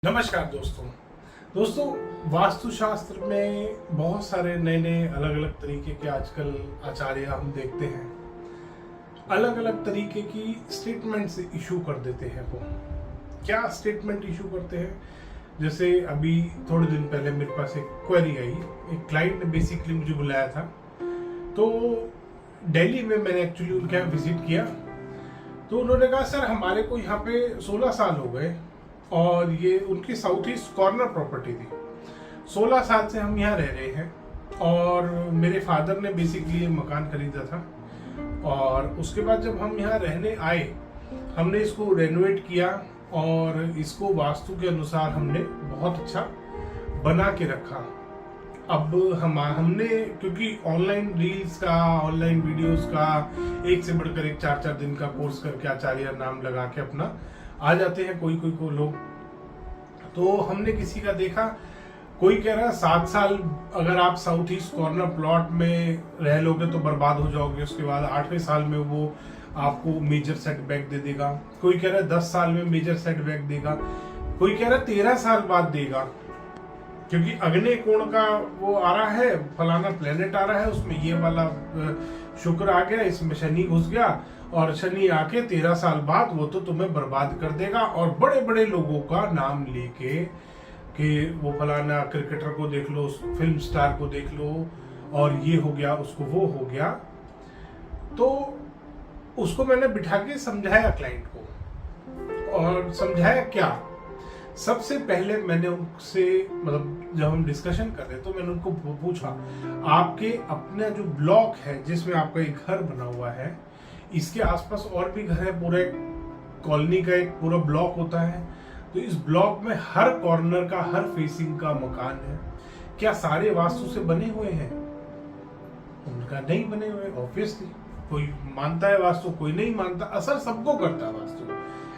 नमस्कार दोस्तों वास्तुशास्त्र में बहुत सारे नए नए अलग अलग तरीके के आजकल आचार्य हम देखते हैं। अलग अलग तरीके की स्टेटमेंट्स इशू कर देते हैं। वो क्या स्टेटमेंट इशू करते हैं? जैसे अभी थोड़े दिन पहले मेरे पास एक क्वेरी आई। एक क्लाइंट ने बेसिकली मुझे बुलाया था, तो दिल्ली में मैंने एक्चुअली उनके यहाँ विजिट किया। तो उन्होंने कहा, सर हमारे को यहाँ पे 16 साल हो गए और ये उनकी साउथ ईस्ट कॉर्नर प्रॉपर्टी थी। 16 साल से हम यहाँ रह रहे हैं और मेरे फादर ने बेसिकली ये मकान खरीदा था, और उसके बाद जब हम यहाँ रहने आए हमने इसको रेनोवेट किया और इसको वास्तु के अनुसार हमने बहुत अच्छा बना के रखा। अब हमने क्योंकि ऑनलाइन रील्स का, ऑनलाइन वीडियोस का एक से बढ़कर एक 4-4 दिन का कोर्स करके आचार्य नाम लगा के अपना आ जाते हैं कोई को लोग। तो हमने किसी का देखा, कोई कह रहा है 7 साल अगर आप साउथ ईस्ट कॉर्नर प्लॉट में रह लोगे तो बर्बाद हो जाओगे, उसके बाद 8वें साल में वो आपको मेजर सेटबैक दे देगा। कोई कह रहा है 10 साल में मेजर सेटबैक देगा। कोई कह रहा है 13 साल बाद देगा, क्योंकि अग्नि कोण का वो आ रहा है, फलाना प्लेनेट आ रहा है, उसमें ये वाला शुक्र आ गया, इसमें शनि घुस गया और शनि आके 13 साल बाद वो तो तुम्हें बर्बाद कर देगा। और बड़े बड़े लोगों का नाम लेके कि वो फलाना क्रिकेटर को देख लो, फिल्म स्टार को देख लो, और ये हो गया, उसको वो हो गया। तो उसको मैंने बिठा के समझाया क्लाइंट को, और समझाया क्या, सबसे पहले मैंने उनसे मतलब जब हम डिस्कशन कर रहे तो मैंने उनको पूछा, आपके अपना जो ब्लॉक है जिसमें आपका एक घर बना हुआ है, इसके आसपास और भी घर है, पूरे कॉलोनी का एक पूरा ब्लॉक होता है, तो इस ब्लॉक में हर कॉर्नर का, हर फेसिंग का मकान है, क्या सारे वास्तु से बने हुए हैं? उनका नहीं बने हुए। ऑब्वियसली कोई मानता है वास्तु, कोई नहीं मानता। असर सबको करता है वास्तु,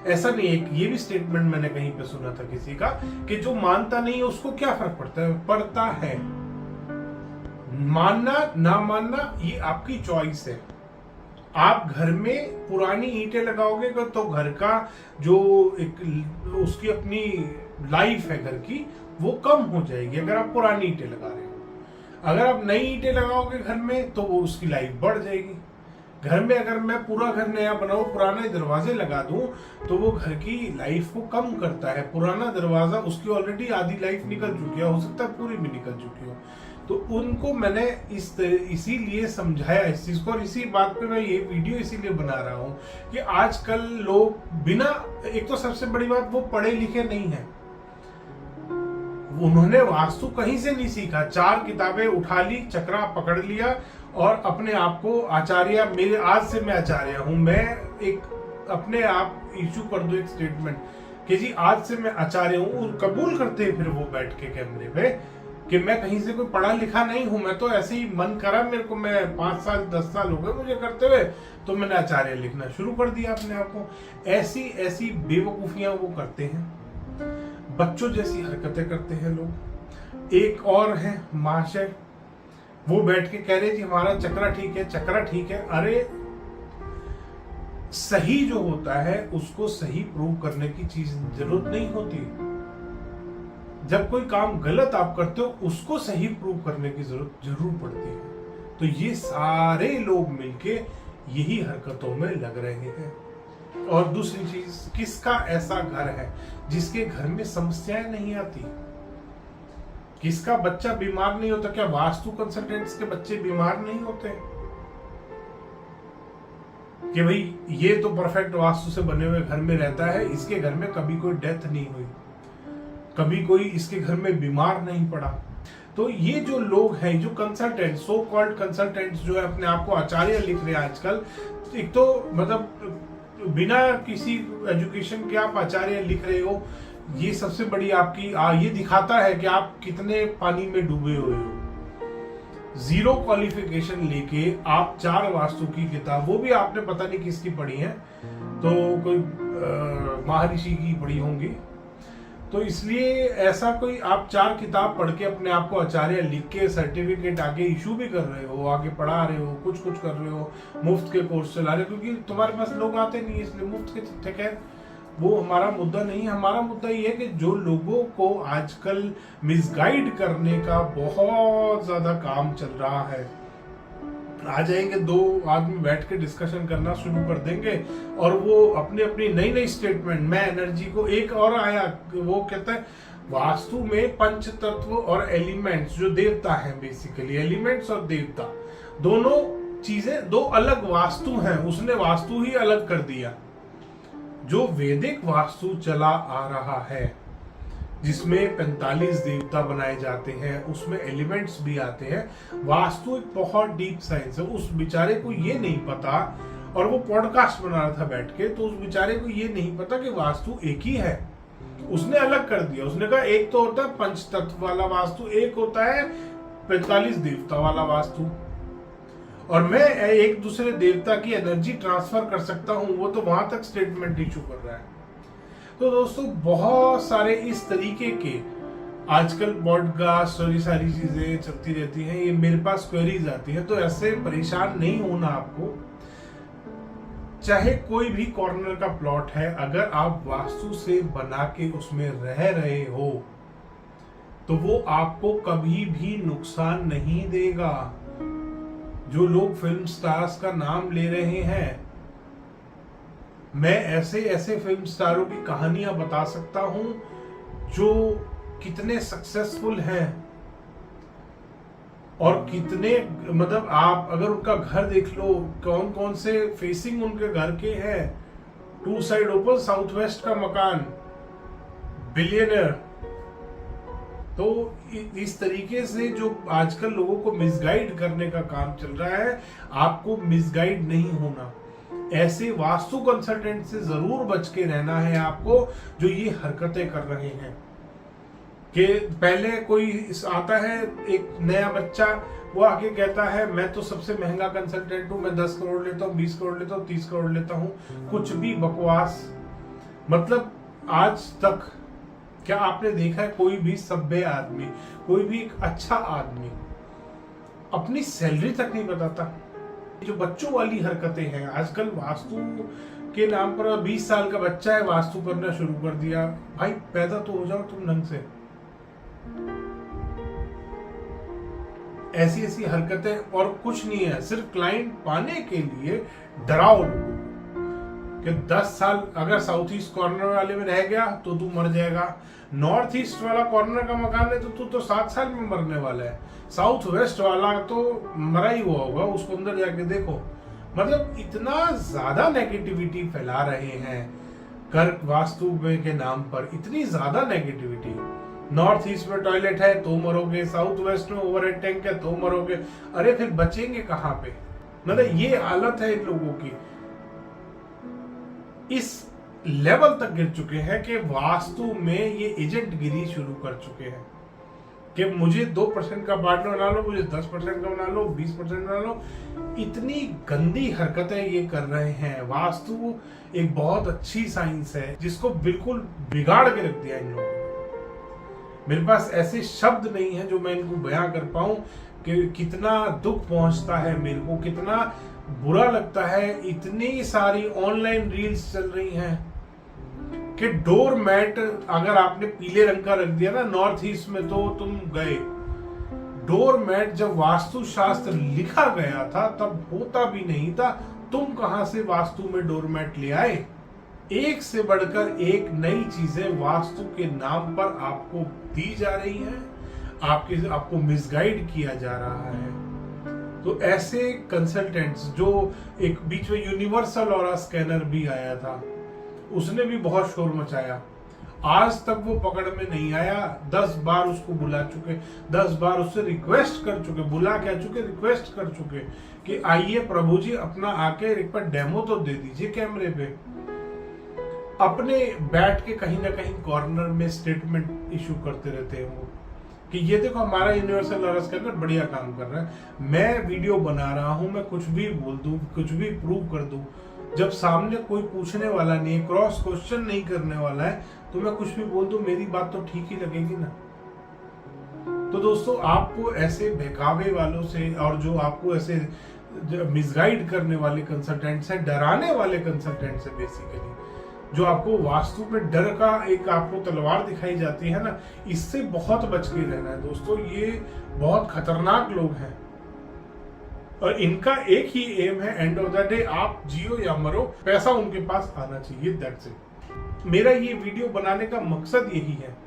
ऐसा नहीं है। ये भी स्टेटमेंट मैंने कहीं पे सुना था किसी का कि जो मानता नहीं है उसको क्या फर्क पड़ता है? पड़ता है। मानना ना मानना ये आपकी चॉइस है। आप घर में पुरानी ईंटें लगाओगे तो घर का जो एक उसकी अपनी लाइफ है घर की, वो कम हो जाएगी अगर आप पुरानी ईंटें लगा रहे हो। अगर आप नई ईंटें लगाओगे घर में तो वो उसकी लाइफ बढ़ जाएगी। घर में अगर मैं पूरा घर नया बनाऊं, पुराने दरवाजे लगा दूं, तो वो घर की लाइफ को कम करता है। पुराना दरवाजा, उसकी ऑलरेडी आधी लाइफ निकल चुकी है, हो सकता है पूरी भी निकल चुकी हो। तो उनको मैंने इसीलिए समझाया इस चीज को, और इसी बात पे मैं ये वीडियो इसीलिए बना रहा हूँ कि आजकल लोग बिना, एक तो सबसे बड़ी बात, वो पढ़े लिखे नहीं है। उन्होंने वास्तु कहीं से नहीं सीखा, 4 किताबें उठा ली, चक्रा पकड़ लिया और अपने आप को आचार्य, मेरे आज से मैं आचार्य हूं, मैं एक अपने आप इशू कर दो एक स्टेटमेंट कि जी आज से मैं आचार्य हूं, कबूल करते हैं फिर वो बैठ के कैमरे पे कि मैं कहीं से कोई पढ़ा लिखा नहीं हूं, मैं तो ऐसे ही मन करा मेरे को, मैं 5 साल 10 साल हो गए मुझे करते हुए, तो मैंने आचार्य लिखना शुरू कर दिया अपने आप को। ऐसी ऐसी बेवकूफियां वो करते हैं, बच्चों जैसी हरकतें करते हैं लोग। एक और है महाशय, वो बैठ के कह रहे जी हमारा चक्रा ठीक है, चक्रा ठीक है। अरे सही जो होता है उसको सही प्रूव करने की चीज जरूरत नहीं होती। जब कोई काम गलत आप करते हो उसको सही प्रूव करने की जरूरत जरूर पड़ती है। तो ये सारे लोग मिलके यही हरकतों में लग रहे हैं। और दूसरी चीज, किसका ऐसा घर है जिसके घर में समस्याएं नहीं आती? किसका बच्चा बीमार नहीं होता? क्या वास्तु कंसल्टेंट्स के बच्चे बीमार नहीं होते? कि भाई ये तो परफेक्ट वास्तु से बने हुए घर में रहता है, इसके घर में कभी कोई डेथ नहीं हुई, कभी कोई इसके घर में बीमार नहीं पड़ा। तो ये जो लोग हैं, जो कंसल्टेंट, सो कॉल्ड कंसल्टेंट्स जो है अपने आप को आचार्य लिख रहे हैं आजकल, एक तो मतलब बिना किसी एजुकेशन के आप आचार्य लिख रहे हो, ये सबसे बड़ी आपकी ये दिखाता है कि आप कितने पानी में डूबे हुए हो। 0 क्वालिफिकेशन लेके आप 4 वास्तु की किताब, वो भी आपने पता नहीं किसकी पढ़ी है, तो कोई महर्षि की पढ़ी होंगी। तो इसलिए ऐसा कोई आप 4 किताब पढ़ के अपने आप को आचार्य लिख के सर्टिफिकेट आगे इशू भी कर रहे हो, आगे पढ़ा रहे हो, कुछ कर रहे हो, मुफ्त के कोर्स चला रहे हो, क्योंकि तुम्हारे पास लोग आते नहीं इसलिए मुफ्त के ठेके वो हमारा मुद्दा नहीं है। हमारा मुद्दा ये है कि जो लोगों को आजकल मिसगाइड करने का बहुत ज्यादा काम चल रहा है, आ जाएंगे दो आदमी बैठ के डिस्कशन करना शुरू कर देंगे और वो अपनी अपनी नई नई स्टेटमेंट, मैं एनर्जी को, एक और आया वो कहता है वास्तु में पंच तत्व और एलिमेंट्स, जो देवता हैं बेसिकली, एलिमेंट्स और देवता दोनों चीजें दो अलग वास्तु हैं, उसने वास्तु ही अलग कर दिया। जो वैदिक वास्तु चला आ रहा है जिसमें 45 देवता बनाए जाते हैं, उसमें एलिमेंट्स भी आते हैं, वास्तु एक बहुत डीप साइंस है। उस बेचारे को ये नहीं पता, और वो पॉडकास्ट बना रहा था बैठ के, तो उस बेचारे को ये नहीं पता कि वास्तु एक ही है, उसने अलग कर दिया। उसने कहा एक तो होता है पंच तत्व वाला वास्तु, एक होता है 45 देवता वाला वास्तु, और मैं एक दूसरे देवता की एनर्जी ट्रांसफर कर सकता हूं, वो तो वहां तक स्टेटमेंट इशू कर रहा है। तो दोस्तों बहुत सारे इस तरीके के आजकल पॉडकास्ट और ये सारी चीजें चलती रहती हैं, ये मेरे पास क्वेरीज आती है, तो ऐसे परेशान नहीं होना आपको। चाहे कोई भी कॉर्नर का प्लॉट है, अगर आप वास्तु से बना के उसमें रह रहे हो तो वो आपको कभी भी नुकसान नहीं देगा। जो लोग फिल्म स्टार्स का नाम ले रहे हैं, मैं ऐसे ऐसे फिल्म स्टारों की कहानियां बता सकता हूं जो कितने सक्सेसफुल हैं और कितने, मतलब आप अगर उनका घर देख लो, कौन कौन से फेसिंग उनके घर के हैं, 2 साइड ओपन, साउथ वेस्ट का मकान, बिलियनर। तो इस तरीके से जो आजकल लोगों को मिसगाइड करने का काम चल रहा है, आपको मिसगाइड नहीं होना। ऐसे वास्तु कंसल्टेंट से जरूर बच के रहना है आपको, जो ये हरकतें कर रहे हैं। कि पहले कोई आता है, एक नया बच्चा, वो आके कहता है मैं तो सबसे महंगा कंसल्टेंट हूं, मैं 10 करोड़ लेता हूं, 20 करोड़ लेता हूं, 30 करोड़ लेता हूं, कुछ भी बकवास। मतलब आज तक क्या आपने देखा है कोई भी सभ्य आदमी, कोई भी एक अच्छा आदमी अपनी सैलरी तक नहीं बताता? जो बच्चों वाली हरकतें हैं आजकल, वास्तु के नाम पर 20 साल का बच्चा है, वास्तु करना शुरू कर दिया। भाई पैदा तो हो जाओ तुम ढंग से। ऐसी ऐसी हरकतें, और कुछ नहीं है, सिर्फ क्लाइंट पाने के लिए डराओ लोगों कि 10 साल अगर साउथ ईस्ट कॉर्नर वाले में रह गया तो तू मर जाएगा, नॉर्थ ईस्ट वाला कॉर्नर का मकान है तो तू तो 7 साल में मरने वाला है, साउथ वेस्ट वाला तो मरा ही हुआ होगा, उसको अंदर जाके देखो। मतलब इतना ज्यादा नेगेटिविटी फैला रहे हैं कर वास्तु के नाम पर, इतनी ज्यादा नेगेटिविटी। नॉर्थ ईस्ट में टॉयलेट है तो मरोगे, साउथ वेस्ट में ओवरहेड टैंक है तो मरोगे, अरे फिर बचेंगे कहां पे? मतलब ये हालत है इन लोगों की, इस लेवल तक गिर चुके हैं कि वास्तु में ये एजेंट गिरी शुरू कर चुके हैं कि मुझे 2% का पार्टनर बना लो, मुझे 10% का बना लो, 20% बना लो। इतनी गंदी हरकतें ये कर रहे हैं। वास्तु एक बहुत अच्छी साइंस है जिसको बिल्कुल बिगाड़ के रख दिया इन लोगों ने। मेरे पास ऐसे शब्द नहीं है जो मैं इनको बयां कर पाऊं कि कितना दुख पहुंचता है मेरे को, कितना बुरा लगता है। इतनी सारी ऑनलाइन रील्स चल रही हैं कि डोर मैट अगर आपने पीले रंग का रख दिया ना नॉर्थ ईस्ट में तो तुम गए। डोर मैट जब वास्तु शास्त्र लिखा गया था तब होता भी नहीं था, तुम कहां से वास्तु में डोर मैट ले आए? एक से बढ़कर एक नई चीजें वास्तु के नाम पर आपको दी जा रही हैं, आपको मिसगाइड किया जा रहा है। तो ऐसे कंसल्टेंट्स, जो एक बीच में यूनिवर्सल ऑरा स्कैनर भी आया था, उसने भी बहुत शोर मचाया, आज तक वो पकड़ में नहीं आया। 10 बार उसको बुला चुके, 10 बार उससे रिक्वेस्ट कर चुके, बुला क्या चुके, रिक्वेस्ट कर चुके कि आइए प्रभु जी अपना आके एक बार डेमो तो दे दीजिए कैमरे पे। अपने बैठ के कहीं ना कहीं कॉर्नर में स्टेटमेंट इशू करते रहते हैं वो कि ये देखो हमारा यूनिवर्सल ऑरा स्कैनर बढ़िया काम कर रहा है, मैं वीडियो बना रहा हूं, मैं कुछ भी बोल दूं, कुछ भी प्रूव कर दूं, जब सामने कोई पूछने वाला नहीं है, क्रॉस क्वेश्चन नहीं करने वाला है, तो मैं कुछ भी बोल दूं, मेरी बात तो ठीक ही लगेगी ना। तो दोस्तों आपको ऐसे बहकावे वालों से और जो आपको ऐसे मिसगाइड करने वाले कंसल्टेंट्स हैं, डराने वाले कंसल्टेंट्स हैं बेसिकली, जो आपको वास्तु में डर का एक आपको तलवार दिखाई जाती है ना, इससे बहुत बच के रहना है दोस्तों। ये बहुत खतरनाक लोग हैं और इनका एक ही एम है, एंड ऑफ द डे आप जियो या मरो, पैसा उनके पास आना चाहिए, दैट्स इट। मेरा ये वीडियो बनाने का मकसद यही है।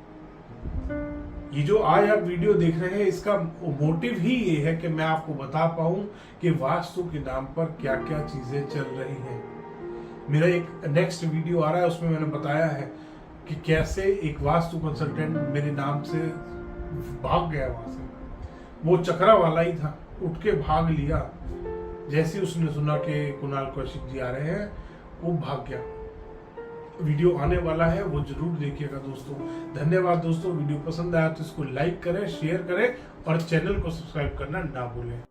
ये जो आज आप वीडियो देख रहे हैं, इसका मोटिव ही ये है कि मैं आपको बता पाऊं कि वास्तु के नाम पर क्या क्या चीजें चल रही हैं। मेरा एक नेक्स्ट वीडियो आ रहा है, उसमें मैंने बताया है कि कैसे एक वास्तु कंसल्टेंट मेरे नाम से भाग गया वहां से। वो चक्रा वाला ही था, उठ के भाग लिया। जैसे उसने सुना कि कुणाल कौशिक जी आ रहे हैं, वो भाग गया। वीडियो आने वाला है, वो जरूर देखिएगा दोस्तों। धन्यवाद दोस्तों। वीडियो पसंद आया तो इसको लाइक करें, शेयर करें और चैनल को सब्सक्राइब करना ना भूलें।